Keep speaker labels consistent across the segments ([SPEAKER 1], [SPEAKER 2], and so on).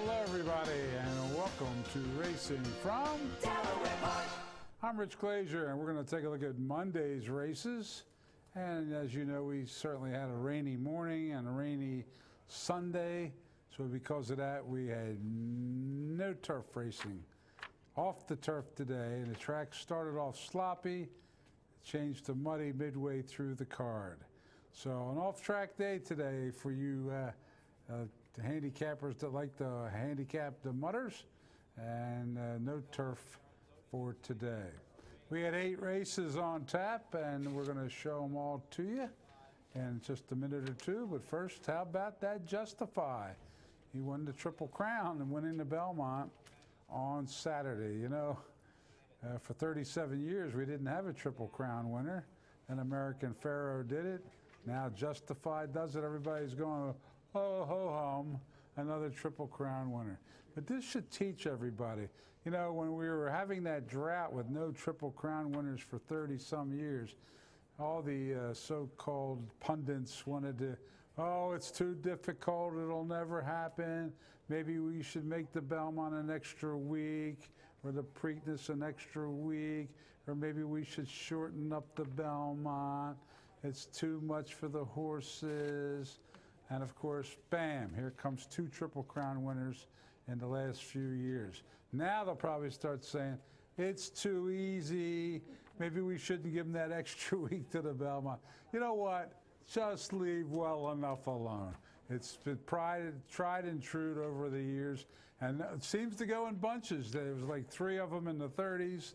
[SPEAKER 1] Hello, everybody, and welcome to Racing from Delaware Park. I'm Rich Glazier, and we're going to take a look at Monday's races. And as you know, we certainly had a rainy morning and a rainy Sunday. So because of that, we had no turf racing off the turf today. And the track started off sloppy, changed to muddy midway through the card. So an off-track day today for you the handicappers that like to handicap the mudders, and no turf for today. We had 8 races on tap, and we're going to show them all to you in just a minute or two. But first, how about that Justify? He won the Triple Crown and winning the Belmont on Saturday. You know, for 37 years, we didn't have a Triple Crown winner. An American Pharaoh did it. Now Justify does it. Everybody's going, ho, ho, hum, another Triple Crown winner. But this should teach everybody. You know, when we were having that drought with no Triple Crown winners for 30-some years, all the so-called pundits wanted to, oh, it's too difficult, it'll never happen. Maybe we should make the Belmont an extra week, or the Preakness an extra week, or maybe we should shorten up the Belmont. It's too much for the horses. And of course, bam, here comes 2 Triple Crown winners in the last few years. Now they'll probably start saying, it's too easy. Maybe we shouldn't give them that extra week to the Belmont. You know what? Just leave well enough alone. It's been tried and true over the years, and it seems to go in bunches. There was like 3 of them in the 30s,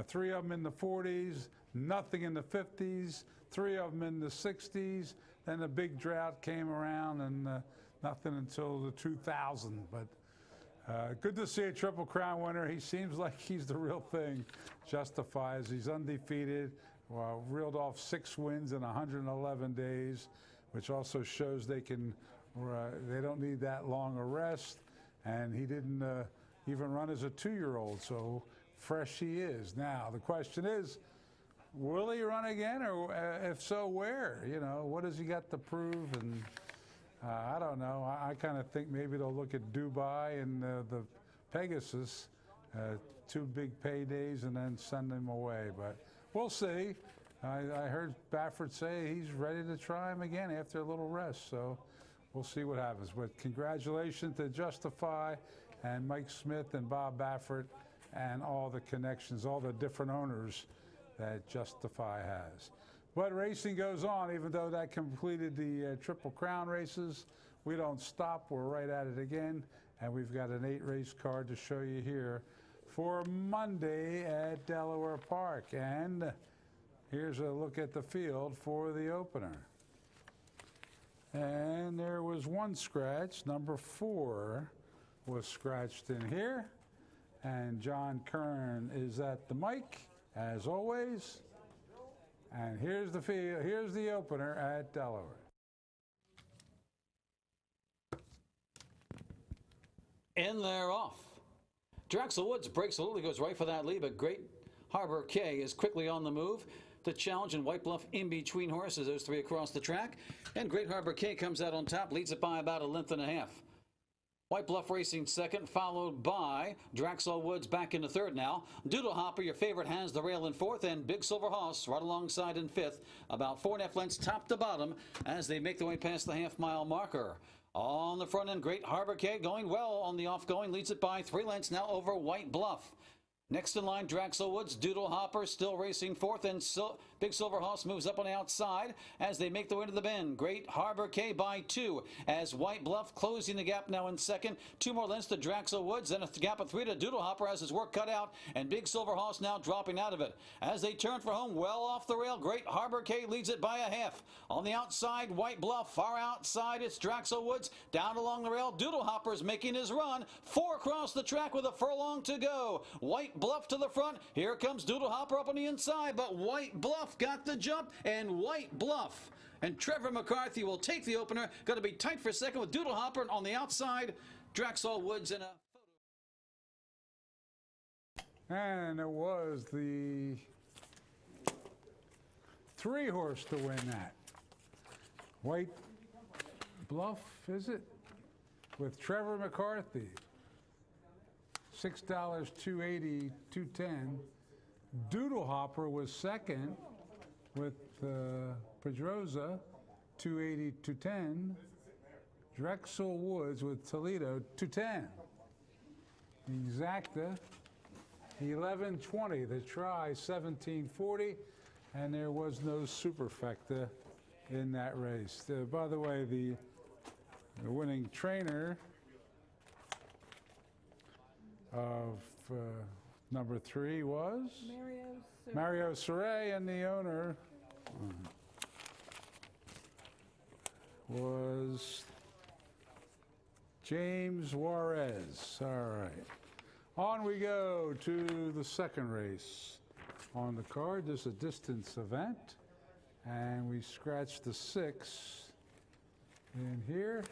[SPEAKER 1] 3 of them in the 40s, nothing in the 50s, 3 of them in the 60s. Then the big drought came around, and nothing until the 2000. But good to see a Triple Crown winner. He seems like he's the real thing. Justifies. He's undefeated. Reeled off 6 wins in 111 days, which also shows they don't need that long a rest. And he didn't even run as a 2-year-old, so fresh he is. Now the question is, will he run again, or if so, where? You know, what has he got to prove? And I don't know. I kind of think maybe they'll look at Dubai and the Pegasus, 2 big paydays, and then send him away. But we'll see. I heard Baffert say he's ready to try him again after a little rest. So we'll see what happens. But congratulations to Justify and Mike Smith and Bob Baffert and all the connections, all the different owners that Justify has. But racing goes on. Even though that completed the Triple Crown races, we don't stop. We're right at it again, and we've got an 8-race card to show you here for Monday at Delaware Park. And here's a look at the field for the opener. And there was 1 scratch. Number 4 was scratched in here, and John Kern is at the mic as always. And here's the field, here's the opener at Delaware.
[SPEAKER 2] And they're off. Drexel Woods breaks a little, goes right for that lead, but Great Harbor K is quickly on the move. The challenge and White Bluff in between horses, those 3 across the track. And Great Harbor K comes out on top, leads it by about 1.5 lengths. White Bluff Racing second, followed by Drexel Woods back into third now. Doodle Hopper, your favorite, has the rail in fourth, and Big Silver Hoss right alongside in fifth. About 4.5 lengths top to bottom as they make their way past the half-mile marker. On the front end, Great Harbor K going well on the off-going, leads it by 3 lengths now over White Bluff. Next in line, Drexel Woods, Doodle Hopper still racing fourth, and Big Silver Hoss moves up on the outside as they make their way to the bend. Great Harbor K by 2 as White Bluff closing the gap now in second. 2 more lengths to Drexel Woods, then a gap of 3 to Doodle Hopper as his work cut out, and Big Silver Hoss now dropping out of it. As they turn for home, well off the rail, Great Harbor K leads it by 1/2. On the outside, White Bluff, far outside, it's Drexel Woods. Down along the rail, Doodle Hopper's making his run. 4 across the track with a furlong to go. White Bluff to the front. Here comes Doodle Hopper up on the inside, but White Bluff got the jump, and White Bluff and Trevor McCarthy will take the opener. Going to be tight for second with Doodle Hopper on the outside. Drexel Woods in a photo.
[SPEAKER 1] And it was the 3-horse to win that. White Bluff, is it? With Trevor McCarthy. $6, 280, 210. Doodle Hopper was second with Pedroza, 280, 210. Drexel Woods with Toledo, 210. Exacta, 1120. The try, 1740. And there was no superfecta in that race. By the way, the winning trainer of number 3 was Mario Saray, and the owner was James Juarez. All right. On we go to the second race on the card. This is a distance event. And we scratched the 6 in here.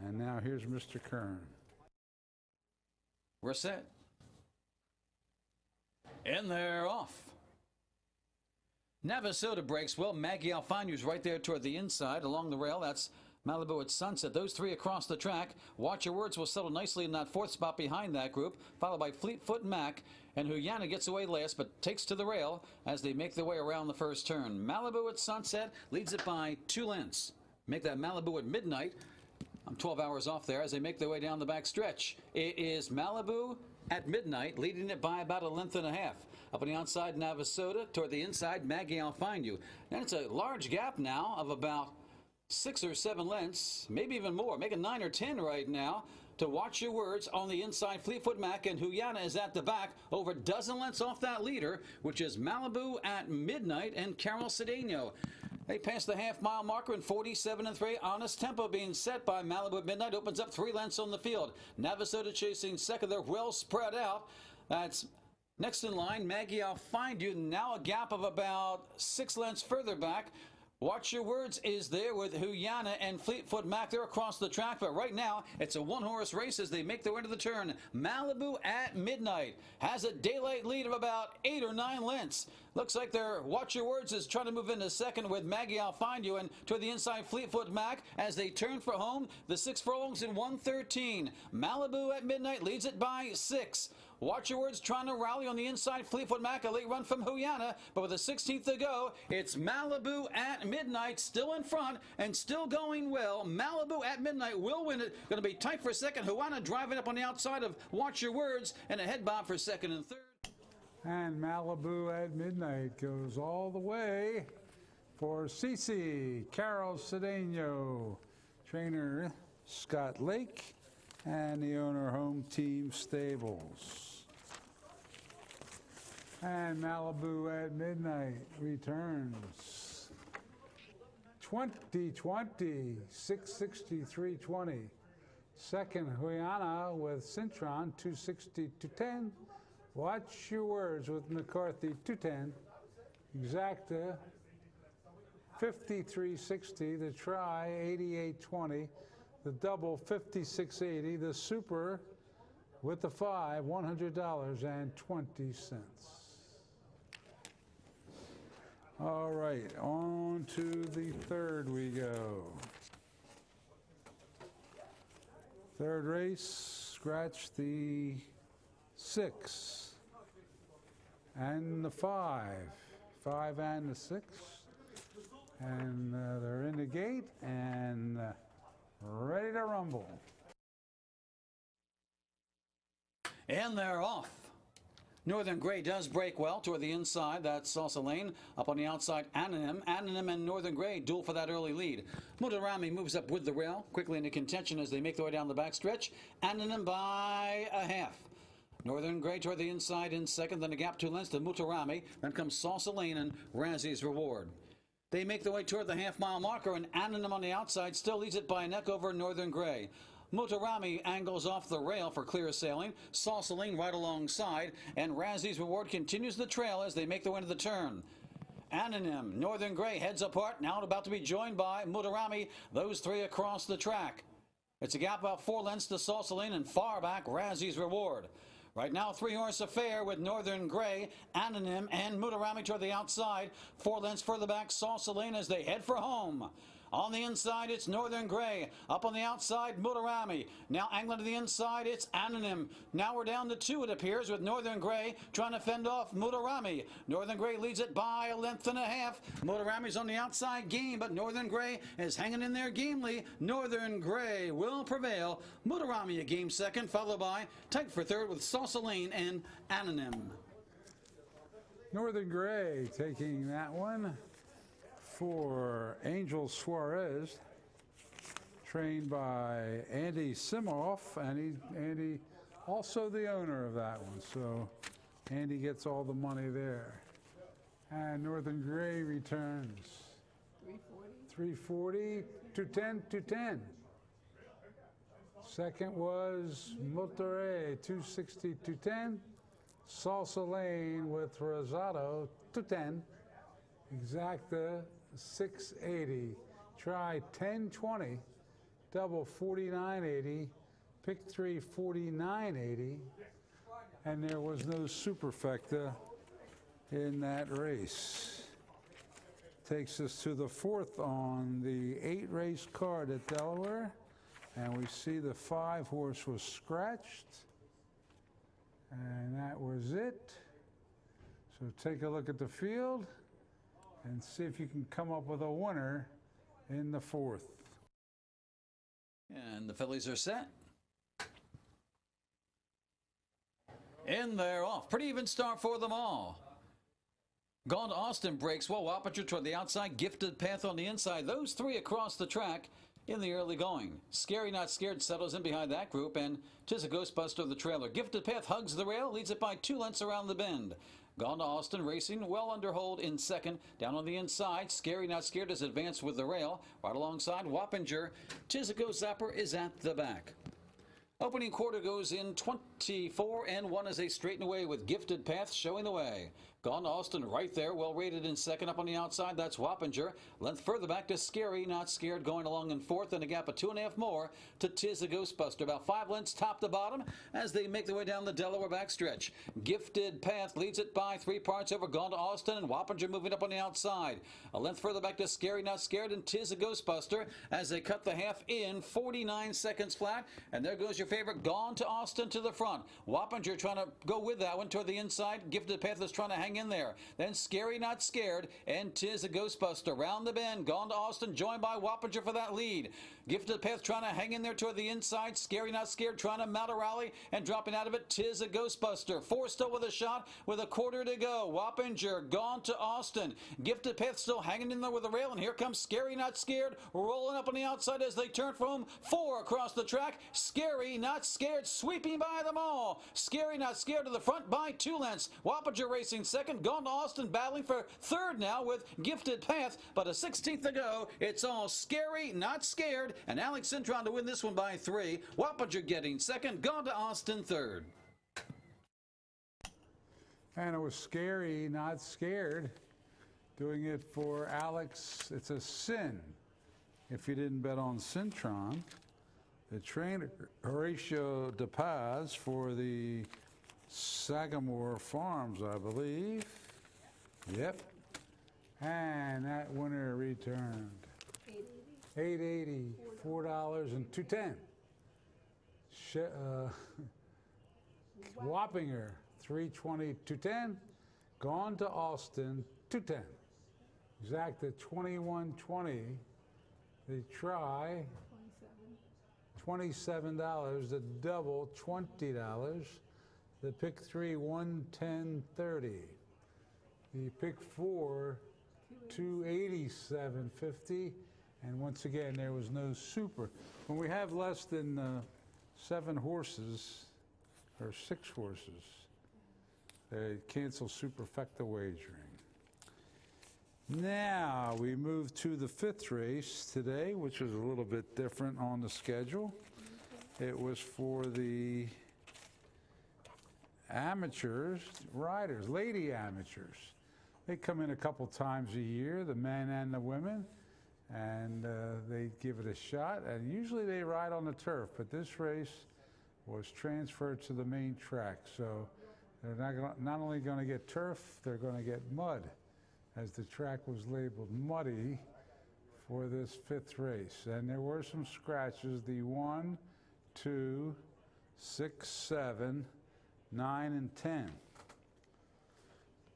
[SPEAKER 1] And now here's Mr. Kern.
[SPEAKER 2] We're set. And they're off. Navasota breaks well. Maggie Alfaniu's right there toward the inside along the rail. That's Malibu at Sunset. Those 3 across the track. Watch Your Words will settle nicely in that 4th spot behind that group, followed by Fleetfoot Mac. And Huyana gets away last, but takes to the rail as they make their way around the first turn. Malibu at Sunset leads it by 2 lengths. Make that Malibu at Midnight. I'm 12 hours off there as they make their way down the back stretch. It is Malibu at Midnight, leading it by about 1.5 lengths. Up on the outside, Navasota. Toward the inside, Maggie Alfaniu. And it's a large gap now of about 6 or 7 lengths, maybe even more, making 9 or 10 right now. To Watch Your Words on the inside, Fleetfoot Mac, and Huyana is at the back, over 12 lengths off that leader, which is Malibu at Midnight and Carol Cedeno. They pass the half-mile marker in 47 3. Honest tempo being set by Malibu at Midnight. Opens up 3 lengths on the field. Navasota chasing second. They're well spread out. That's next in line. Maggie, I'll find you. Now a gap of about 6 lengths further back. Watch Your Words is there with Huyana and Fleetfoot Mac. They're across the track, but right now it's a 1-horse race as they make their way to the turn. Malibu at Midnight has a daylight lead of about 8 or 9 lengths. Looks like their Watch Your Words is trying to move into second with Maggie, I'll Find You, and to the inside Fleetfoot Mac as they turn for home. The 6 furlongs in 1:13. Malibu at Midnight leads it by 6. Watch Your Words trying to rally on the inside. Fleetfoot Mac, a late run from Huyana, but with a 16th to go, it's Malibu at Midnight still in front and still going well. Malibu at Midnight will win it. Going to be tight for second. Huyana driving up on the outside of Watch Your Words, and a head bob for second and third.
[SPEAKER 1] And Malibu at Midnight goes all the way for Cece, Carol Cedeno, trainer Scott Lake, and the owner Home Team Stables. And Malibu at Midnight returns 2020, 663.20. Second, Huyana with Cintron, 260 to 10. Watch Your Words with McCarthy, 210. Exacta, 53.60. The try, 88.20. The double, 56.80. The super with the 5, $100.20. All right, on to the third we go. Third race, scratch the 6 and the 5. 5 and the 6. And they're in the gate and ready to rumble.
[SPEAKER 2] And they're off. Northern Gray does break well toward the inside. That's Salsa Lane. Up on the outside, Anonym. Anonym and Northern Gray duel for that early lead. Mutarami moves up with the rail, quickly into contention as they make their way down the backstretch. Anonym by a half. Northern Gray toward the inside in second, then a gap 2 lengths to Mutarami. Then comes Salsa Lane and Razzi's Reward. They make their way toward the half-mile marker, and Anonym on the outside still leads it by a neck over Northern Gray. Mutarami angles off the rail for clear sailing. Salsa Lane right alongside, and Razzi's Reward continues the trail as they make their way to the turn. Anonym, Northern Gray heads apart, now about to be joined by Mutarami. Those 3 across the track. It's a gap about 4 lengths to Salsa Lane, and far back Razzi's Reward. Right now, 3-horse affair with Northern Gray, Anonym, and Mutarami toward the outside. 4 lengths further back, Salsa Lane as they head for home. On the inside, it's Northern Gray. Up on the outside, Mutarami. Now angling to the inside, it's Anonym. Now we're down to 2, it appears, with Northern Gray trying to fend off Mutarami. Northern Gray leads it by a length and a half. Mutarami's on the outside game, but Northern Gray is hanging in there gamely. Northern Gray will prevail. Mutarami a game second, followed by tight for third with Salsa Lane and Anonym.
[SPEAKER 1] Northern Gray taking that one for Angel Suarez, trained by Andy Simoff, and Andy also the owner of that one. So Andy gets all the money there. And Northern Gray returns 340, 210, 210. Second was Monterey, 260, 210. Salsa Lane with Rosado, 210. Exacta, 680. Try 1020. Double 49.80. Pick 3 49.80. And there was no superfecta in that race. Takes us to the 4th on the 8-race card at Delaware. And we see the 5-horse was scratched. And that was it. So take a look at the field and see if you can come up with a winner in the 4th.
[SPEAKER 2] And the fillies are set. And they're off. Pretty even start for them all. Gone to Austin breaks well. Wappinger toward the outside. Gifted Path on the inside. Those 3 across the track in the early going. Scary Not Scared settles in behind that group, and Tis a Ghostbuster the trailer. Gifted Path hugs the rail, leads it by 2 lengths around the bend. Gone to Austin racing, well under hold in second. Down on the inside, Scary Not Scared has advanced with the rail. Right alongside Wappinger, Tis a Ghost Zapper is at the back. Opening quarter goes in 24 and 1 as they straighten away with Gifted Path showing the way. Gone to Austin right there, well rated in second. Up on the outside, that's Wappinger. Length further back to Scary Not Scared going along in 4th, and a gap of 2.5 more to Tis a Ghostbuster. About 5 lengths top to bottom as they make their way down the Delaware backstretch. Gifted Path leads it by 3 parts over Gone to Austin, and Wappinger moving up on the outside. A length further back to Scary Not Scared and Tis a Ghostbuster as they cut the half in 49 seconds flat. And there goes your favorite Gone to Austin to the front. Wappinger trying to go with that one toward the inside. Gifted Path is trying to hang in there. Then Scary Not Scared and Tis a Ghostbuster. Round the bend, Gone to Austin, joined by Wappinger for that lead. Gifted Path trying to hang in there toward the inside. Scary Not Scared trying to mount a rally and dropping out of it. Tis a Ghostbuster. 4 still with a shot with a quarter to go. Wappinger, Gone to Austin. Gifted Path still hanging in there with the rail, and here comes Scary Not Scared rolling up on the outside as they turn from 4 across the track. Scary Not Scared sweeping by them all. Scary Not Scared to the front by 2 lengths. Wappinger racing second. Gone to Austin battling for third now with Gifted Path, but a 16th to go. It's all Scary Not Scared, and Alex Cintron to win this one by 3. Wappinger getting second. Gone to Austin third.
[SPEAKER 1] And it was Scary Not Scared doing it for Alex. It's a sin if you didn't bet on Cintron. The trainer, Horatio DePaz for the Sagamore Farms, I believe. Yep. And that winner returned $8.80, $4 and 210. Wappinger, 320, 210. Gone to Austin, 210. Exacta, 21.20. The try, $27. The double, $20. The pick 3, 110.30. The pick 4, 287.50. And once again, there was no super. When we have less than 7 horses or 6 horses, they cancel superfecta wagering. Now we move to the 5th race today, which is a little bit different on the schedule. It was for the amateurs, riders, lady amateurs. They come in a couple times a year, the men and the women, and they give it a shot. And usually they ride on the turf, but this race was transferred to the main track. So they're not only going to get turf, they're going to get mud, as the track was labeled muddy for this 5th race. And there were some scratches, the 1, 2, 6, 7, 9, and 10.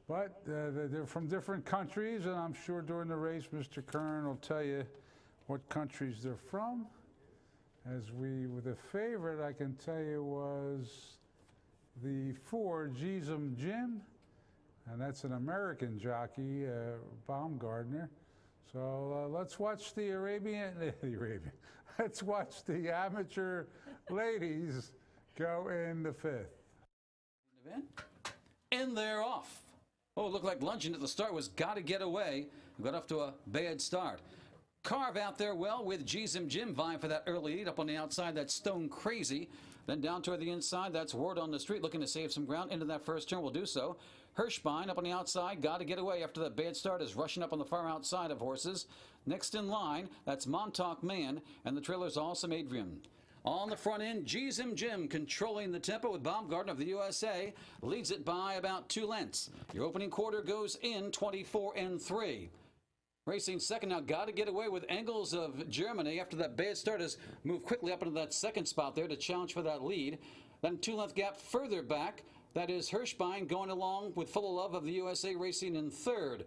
[SPEAKER 1] But they're from different countries, and I'm sure during the race, Mr. Kern will tell you what countries they're from. With the favorite, I can tell you, was the 4, Jeezum Jim, and that's an American jockey, Baumgartner. So let's watch the let's watch the amateur ladies go in the 5th.
[SPEAKER 2] And they're off. Oh, it looked like Lungin at the start was Gotta Get Away. Got off to a bad start. Carve out there well with Jeezum Jim vying for that early lead. Up on the outside, that's Stone Crazy. Then down toward the inside, that's Word on the Street looking to save some ground. Into that first turn will do so. Hirschbein up on the outside, Gotta Get Away after that bad start is rushing up on the far outside of horses. Next in line, that's Montauk Man, and the trailer's Awesome Adrian. On the front end, Jeezum Jim controlling the tempo with Baumgartner of the USA. Leads it by about 2 lengths. Your opening quarter goes in 24-3. Racing second now, Gotta Get Away with Engels of Germany. After that bad start has moved quickly up into that second spot there to challenge for that lead. Then 2-length gap further back. That is Hirschbein going along with Full of Love of the USA racing in third.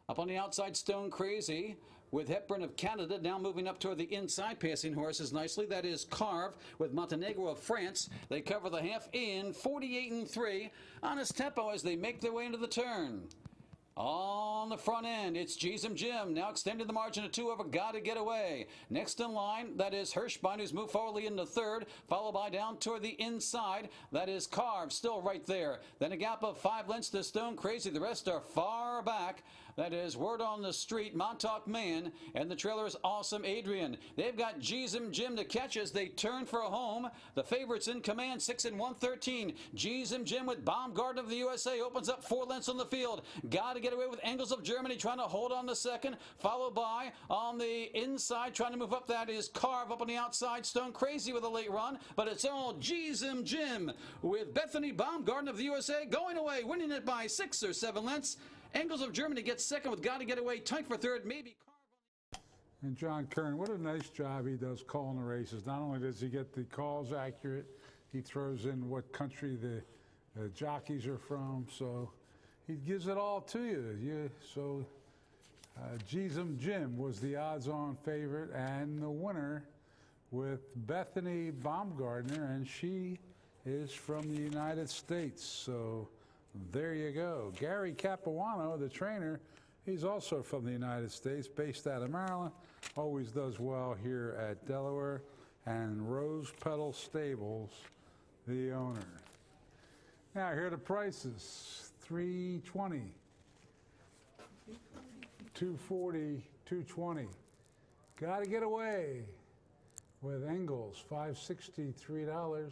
[SPEAKER 2] Up on the outside, Stone Crazy with Hepburn of Canada now moving up toward the inside, passing horses nicely. That is Carve with Montenegro of France. They cover the half in 48-3 on his tempo as they make their way into the turn. On the front end, it's Jeezum Jim, now extending the margin of 2 over Gotta Get Away. Next in line, that is Hirschbein, who's moved forwardly into third, followed by down toward the inside. That is Carve, still right there. Then a gap of 5 lengths to Stone Crazy. The rest are far back. That is Word on the Street, Montauk Man, and the trailer is Awesome Adrian. They've got Jeezum Jim to catch as they turn for a home. The favorites in command, 6 and 113. Jeezum Jim with Baumgartner of the USA opens up 4 lengths on the field. Gotta Get Away with Engels of Germany trying to hold on the second, followed by on the inside trying to move up. That is Carve up on the outside. Stone Crazy with a late run, but it's all Jeezum Jim with Bethany Baumgartner of the USA going away, winning it by 6 or 7 lengths. Engels of Germany gets second with Gotta Get Away, tight for third, maybe Carve.
[SPEAKER 1] And John Kern, what a nice job he does calling the races. Not only does he get the calls accurate, he throws in what country the jockeys are from, so he gives it all to you. Jeezum Jim was the odds-on favorite and the winner with Bethany Baumgartner, and she is from the United States. So there you go. Gary Capuano, the trainer, he's also from the United States, based out of Maryland, always does well here at Delaware, and Rose Petal Stables, the owner. Now, here are the prices. $320, $240, $220. Gotta Get Away with Engels, $560, $3.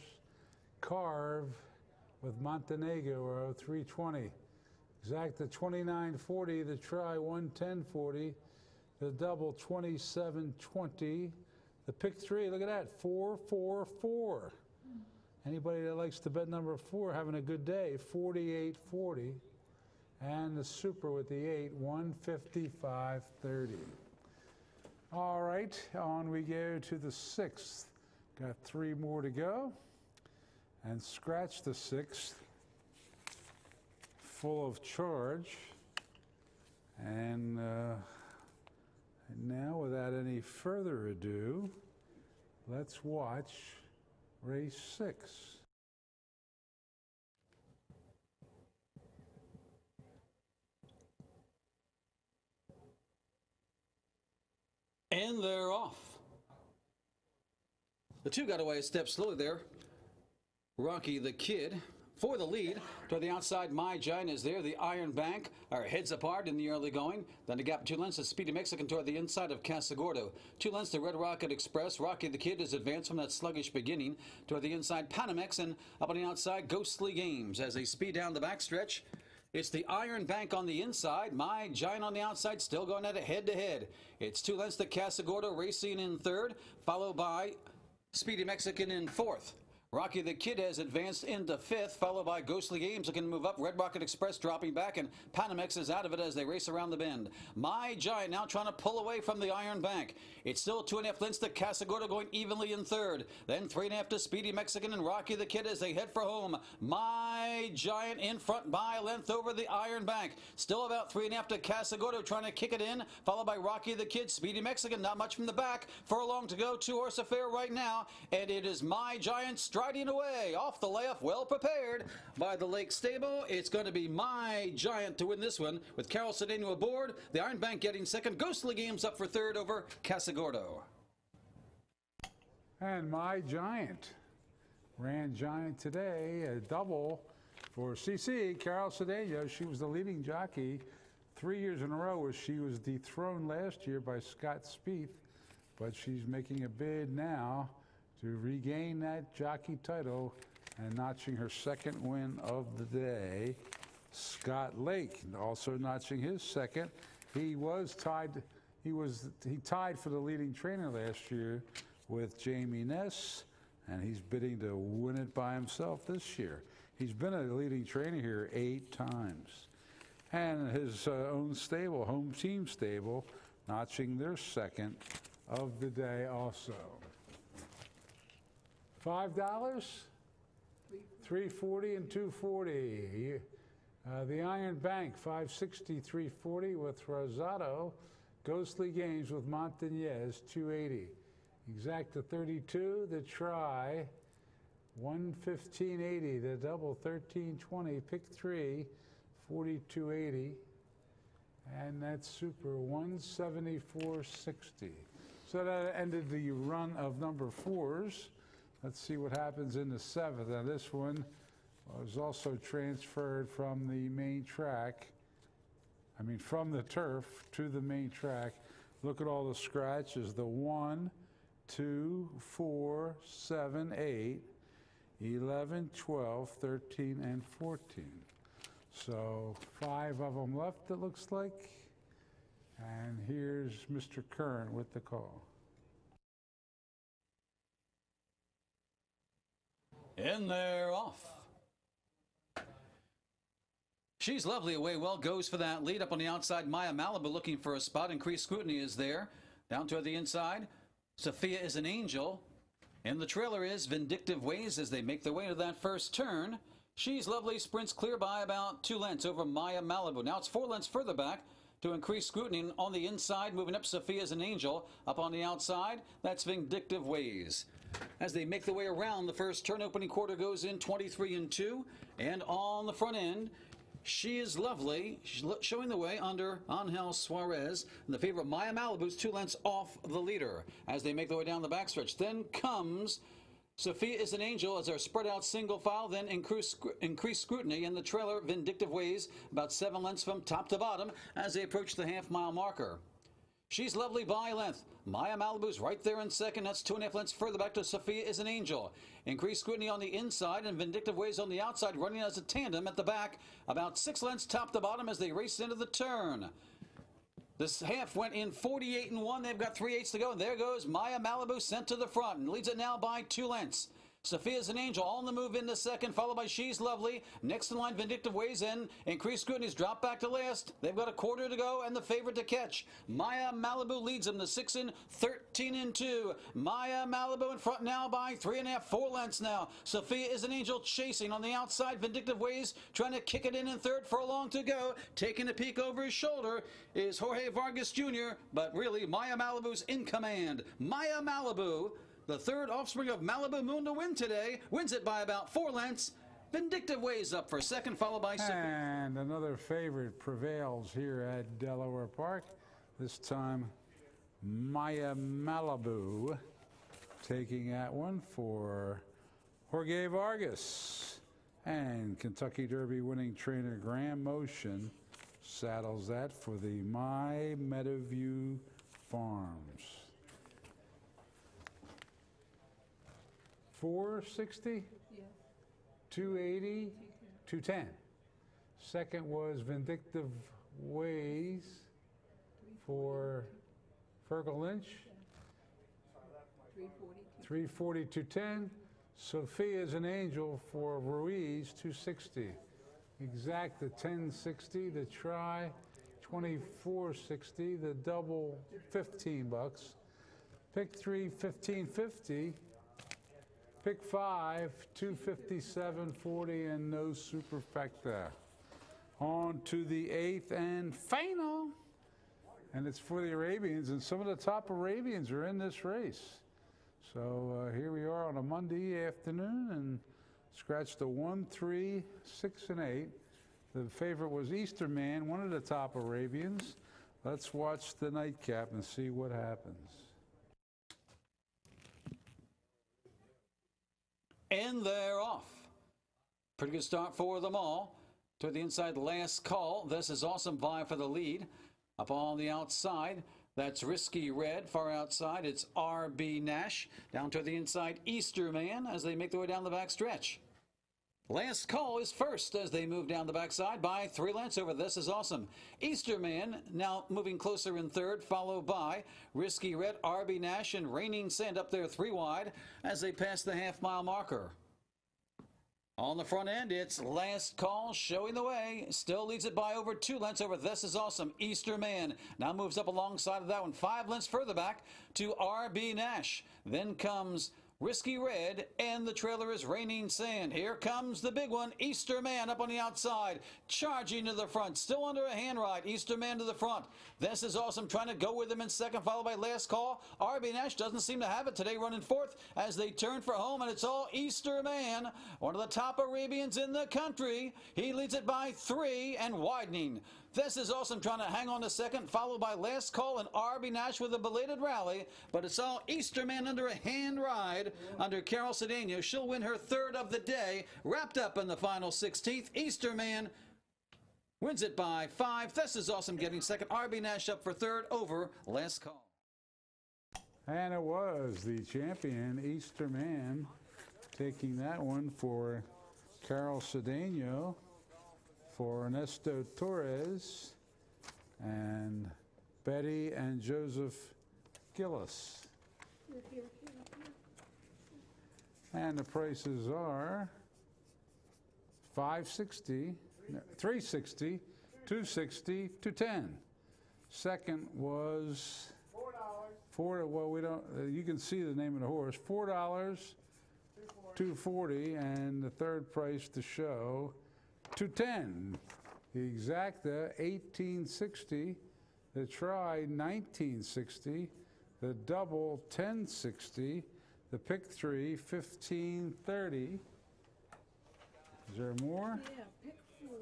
[SPEAKER 1] Carve with Montenegro, $320. Exacta, $29.40. The try, $110.40. The double, $27.20. The pick 3, look at that, 444. Anybody that likes to bet number 4 having a good day, $48.40. And the super with the 8, $155.30. All right, on we go to the 6th. Got 3 more to go. And scratch the 6th. Full of Charge. And now, without any further ado, let's watch race 6.
[SPEAKER 2] And they're off. The 2 got away a step slowly there. Rocky the Kid for the lead. To the outside, My Giant is there. The Iron Bank are heads apart in the early going. Then a gap of 2 lengths to Speedy Mexican toward the inside of Casagordo. 2 lengths to Red Rocket Express. Rocky the Kid is advanced from that sluggish beginning toward the inside. Panamex, and up on the outside, Ghostly Games as they speed down the backstretch. It's the Iron Bank on the inside. My Giant on the outside, still going at it head-to-head. It's 2 lengths to Casagordo racing in third, followed by Speedy Mexican in fourth. Rocky the Kid has advanced into 5th, followed by Ghostly Games looking to move up. Red Rocket Express dropping back, and Panamex is out of it as they race around the bend. My Giant now trying to pull away from the Iron Bank. It's still 2.5 lengths to Casagordo going evenly in 3rd. Then 3.5 to Speedy Mexican and Rocky the Kid as they head for home. My Giant in front by a length over the Iron Bank. Still about 3.5 to Casagordo trying to kick it in, followed by Rocky the Kid. Speedy Mexican not much from the back. Furlong to go. 2-horse affair right now, and it is My Giant striding away off the layoff, well prepared by the Lake Stable. It's going to be My Giant to win this one with Carol Cedeno aboard. The Iron Bank getting 2nd. Ghostly Games up for 3rd over Casagordo.
[SPEAKER 1] And My Giant ran Giant today, a double for CC Carol Cedeno. She was the leading jockey 3 years in a row, where she was dethroned last year by Scott Spieth, but she's making a bid now to regain that jockey title and notching her 2nd win of the day. Scott Lake also notching his 2nd. He tied for the leading trainer last year with Jamie Ness, and he's bidding to win it by himself this year. He's been a leading trainer here 8 times. And his own stable, home team stable, notching their 2nd of the day also. $5, $3.40 and $2.40. The Iron Bank, $5.60, $3.40 with Rosado. Ghostly Games with Montañez, $2.80. Exacta 32, the try, $115.80. The double, $13.20. Pick 3, $42.80. And that's super, $174.60. So that ended the run of number 4s. Let's see what happens in the 7th. Now this one was also transferred from the main track. From the turf to the main track. Look at all the scratches. The 1, 2, 4, 7, 8, 11, 12, 13, and 14. So 5 of them left, it looks like. And here's Mr. Curran with the call.
[SPEAKER 2] And they're off. She's Lovely away well, goes for that lead. Up on the outside, Maya Malibu looking for a spot. Increased Scrutiny is there. Down toward the inside, Sophia is an Angel. And the trailer is Vindictive Ways as they make their way to that first turn. She's Lovely sprints clear by about 2 lengths over Maya Malibu. Now it's 4 lengths further back to Increased Scrutiny. On the inside, moving up, Sophia is an Angel. Up on the outside, that's Vindictive Ways. As they make their way around the first turn, opening quarter goes in 23 and 2. And on the front end, She is Lovely, showing the way under Angel Suarez. And the favorite Maya Malibu's 2 lengths off the leader as they make their way down the backstretch. Then comes Sophia is an Angel as they're spread out single file, then increased Scrutiny, and the trailer Vindictive Ways about 7 lengths from top to bottom as they approach the half-mile marker. She's Lovely by a length. Maya Malibu's right there in second. That's 2.5 lengths further back to Sophia is an Angel. Increased Scrutiny on the inside and Vindictive Ways on the outside, running as a tandem at the back. About 6 lengths top to bottom as they race into the turn. This half went in 48 and 1. They've got 3/8 to go. And there goes Maya Malibu sent to the front and leads it now by 2 lengths. Sophia's an Angel on the move into second, followed by She's Lovely. Next in line, Vindictive Ways in. Increased Scrutiny's dropped back to last. They've got a quarter to go and the favorite to catch. Maya Malibu leads them to 6 and 13 and 2. Maya Malibu in front now by 3.5, 4 lengths now. Sophia is an Angel chasing on the outside. Vindictive Ways trying to kick it in third, Furlong to go. Taking a peek over his shoulder is Jorge Vargas Jr., but really Maya Malibu's in command. Maya Malibu, the third offspring of Malibu Moon to win today, wins it by about 4 lengths. Vindictive Ways up for second, followed by Sophia.
[SPEAKER 1] And another favorite prevails here at Delaware Park. This time, Maya Malibu taking that one for Jorge Vargas. And Kentucky Derby winning trainer Graham Motion saddles that for the My Meadowview Farms. 460,
[SPEAKER 3] Yeah.
[SPEAKER 1] 280, 210. Second was Vindictive Ways for Fergal Lynch,
[SPEAKER 3] 340.
[SPEAKER 1] 340, 210. Sophia's an Angel for Ruiz, 260. Exact, the 1060. The try, 2460. The double, 15 bucks. Pick 3, 1550. Pick 5, 257.40, and no superfecta. On to the 8th and final. And it's for the Arabians, and some of the top Arabians are in this race. So here we are on a Monday afternoon, and scratched the 1, 3, 6, and 8. The favorite was Easter Man, one of the top Arabians. Let's watch the nightcap and see what happens.
[SPEAKER 2] And they're off. Pretty good start for them all. To the inside, Last Call. This is Awesome Vie for the lead. Up on the outside, that's Risky Red. Far outside, it's R.B. Nash. Down to the inside, Easter Man as they make their way down the back stretch. Last Call is first as they move down the backside by 3 lengths over This Is Awesome. Easter Man now moving closer in third, followed by Risky Red, R.B. Nash, and Raining Sand up there 3 wide as they pass the half-mile marker. On the front end, it's Last Call showing the way. Still leads it by over 2 lengths over This Is Awesome. Easter Man now moves up alongside of that one 5 lengths further back to R.B. Nash. Then comes Risky Red, and the trailer is Raining Sand. Here comes the big one, Easter Man up on the outside, charging to the front, still under a hand ride. Easter Man to the front. This Is Awesome trying to go with him in second, followed by Last Call. R.B. Nash doesn't seem to have it today, running fourth as they turn for home, and it's all Easter Man, one of the top Arabians in the country. He leads it by 3 and widening. This Is Awesome trying to hang on to second, followed by Last Call and R.B. Nash with a belated rally, but it's all Easter Man under a hand ride under Carol Cedeno. She'll win her third of the day, wrapped up in the final 16th. Easter Man wins it by 5. This Is Awesome getting second. R.B. Nash up for third over Last Call.
[SPEAKER 1] And it was the champion, Easter Man, taking that one for Carol Cedeno, for Ernesto Torres, and Betty and Joseph Gillis. And the prices are $560, $360, $260, $210. Second was $4. Well, we don't. You can see the name of the horse. $4, $240, and the third price to show, $210. The exacta, $1860. The try, $1960. The double, $1060. The pick 3, $1530. Is there more?
[SPEAKER 3] Yeah, pick 4,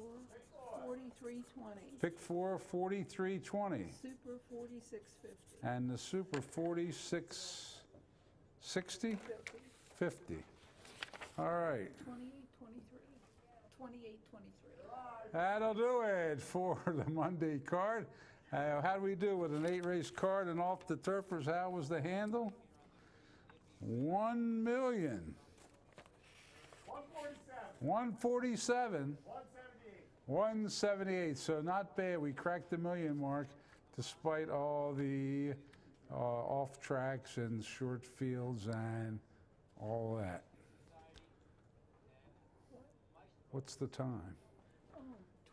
[SPEAKER 3] $43.20.
[SPEAKER 1] Pick 4, $43.20.
[SPEAKER 3] Super $46.50.
[SPEAKER 1] And the super, $46.60? $50. All right.
[SPEAKER 3] 28.23.
[SPEAKER 1] That'll do it for the Monday card. How do we do with an 8-race card and off the turfers? How was the handle? 1 million. 147. 178. So not bad. We cracked the million mark despite all the off tracks and short fields and all that. What's the time?
[SPEAKER 3] Oh,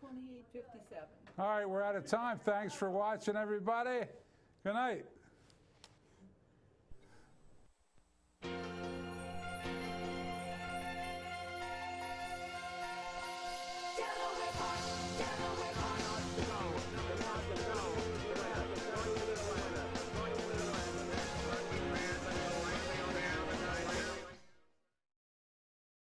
[SPEAKER 3] 28.57.
[SPEAKER 1] All right, we're out of time. Thanks for watching, everybody. Good night.